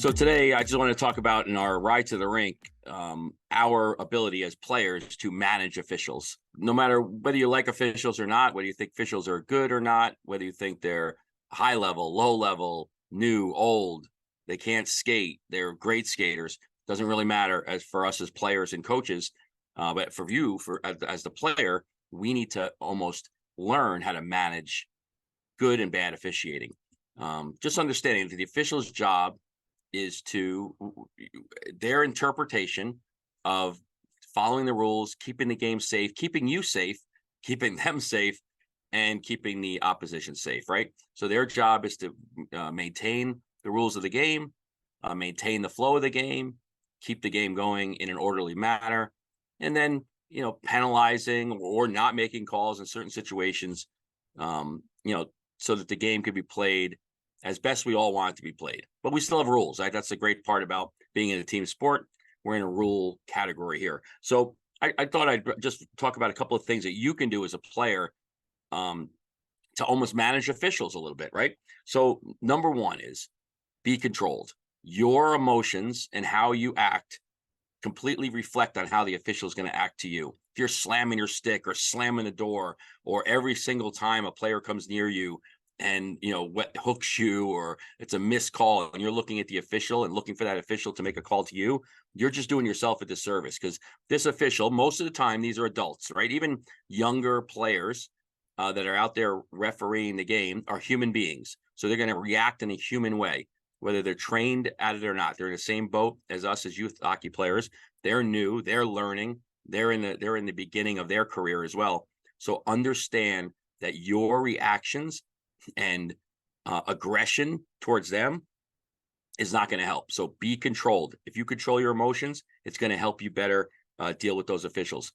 So today, I just want to talk about in our Ride to the Rink, our ability as players to manage officials. No matter whether you like officials or not, whether you think officials are good or not, whether you think they're high level, low level, new, old, they can't skate, they're great skaters. Doesn't really matter as for us as players and coaches. But for you, as the player, we need to almost learn how to manage good and bad officiating. Just understanding that the official's job is to their interpretation of following the rules, keeping the game safe, keeping you safe, keeping them safe, and keeping the opposition safe, right? So their job is to maintain the rules of the game, maintain the flow of the game, keep the game going in an orderly manner, and then, penalizing or not making calls in certain situations, so that the game could be played as best we all want it to be played. But we still have rules, right? That's the great part about being in a team sport. We're in a rule category here. So I thought I'd just talk about a couple of things that you can do as a player to almost manage officials a little bit, right? So number one is be controlled. Your emotions and how you act completely reflect on how the official is going to act to you. If you're slamming your stick or slamming the door, or every single time a player comes near you and hooks you, or it's a missed call and you're looking at the official and looking for that official to make a call to you, you're just doing yourself a disservice, because this official, most of the time, these are adults, right? Even younger players that are out there refereeing the game are human beings. So they're going to react in a human way, whether they're trained at it or not. They're in the same boat as us as youth hockey players. They're new, they're learning, they're in the beginning of their career as well. So understand that your reactions and aggression towards them is not going to help. So be controlled. If you control your emotions, it's going to help you better deal with those officials.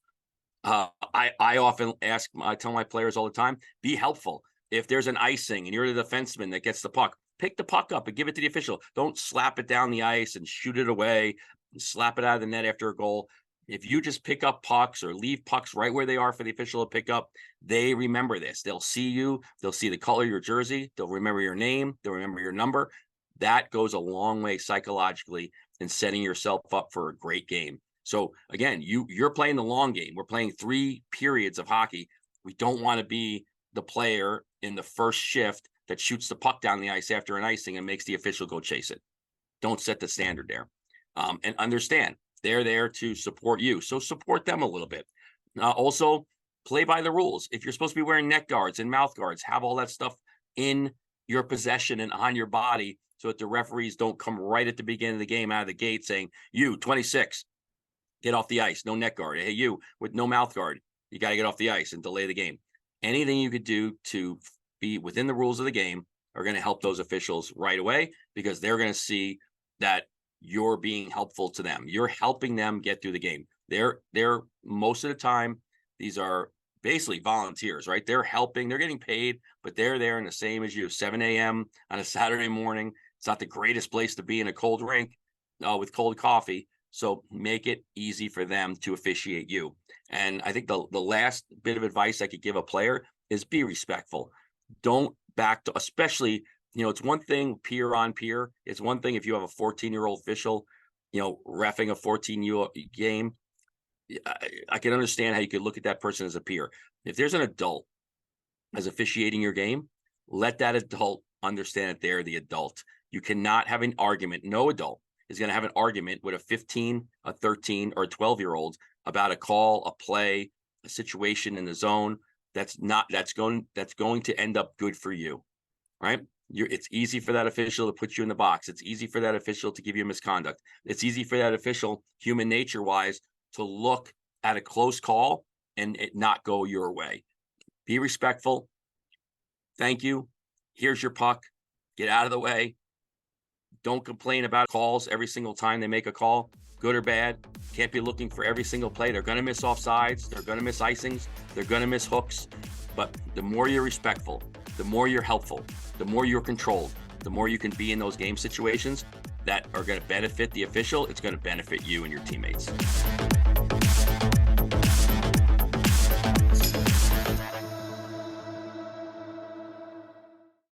I often I tell my players all the time, be helpful. If there's an icing and you're the defenseman that gets the puck, pick the puck up and give it to the official. Don't slap it down the ice and shoot it away and slap it out of the net after a goal. If you just pick up pucks or leave pucks right where they are for the official to pick up, they remember this. They'll see you. They'll see the color of your jersey. They'll remember your name. They'll remember your number. That goes a long way psychologically in setting yourself up for a great game. So again, you're playing the long game. We're playing 3 periods of hockey. We don't want to be the player in the first shift that shoots the puck down the ice after an icing and makes the official go chase it. Don't set the standard there. And understand, they're there to support you. So support them a little bit. Also, play by the rules. If you're supposed to be wearing neck guards and mouth guards, have all that stuff in your possession and on your body so that the referees don't come right at the beginning of the game out of the gate saying, you, 26, get off the ice, no neck guard. Hey, you, with no mouth guard, you got to get off the ice and delay the game. Anything you could do to be within the rules of the game are going to help those officials right away, because they're going to see that you're being helpful to them. You're helping them get through the game. They're most of the time, these are basically volunteers, right? They're helping, they're getting paid, but they're there in the same as you, 7 a.m. on a Saturday morning. It's not the greatest place to be in a cold rink with cold coffee. So make it easy for them to officiate you. And I think the last bit of advice I could give a player is be respectful. Don't back to, especially, it's one thing peer on peer. It's one thing if you have a 14-year-old official, reffing a 14-year game. I can understand how you could look at that person as a peer. If there's an adult as officiating your game, let that adult understand that they're the adult. You cannot have an argument. No adult is going to have an argument with a 15, a 13, or a 12-year-old about a call, a play, a situation in the zone. That's going to end up good for you, right? It's easy for that official to put you in the box. It's easy for that official to give you misconduct. It's easy for that official, human nature wise, to look at a close call and it not go your way. Be respectful. Thank you. Here's your puck. Get out of the way. Don't complain about calls every single time they make a call, good or bad. Can't be looking for every single play. They're going to miss offsides. They're going to miss icings. They're going to miss hooks. But the more you're respectful, the more you're helpful, the more you're controlled, the more you can be in those game situations that are going to benefit the official. It's going to benefit you and your teammates.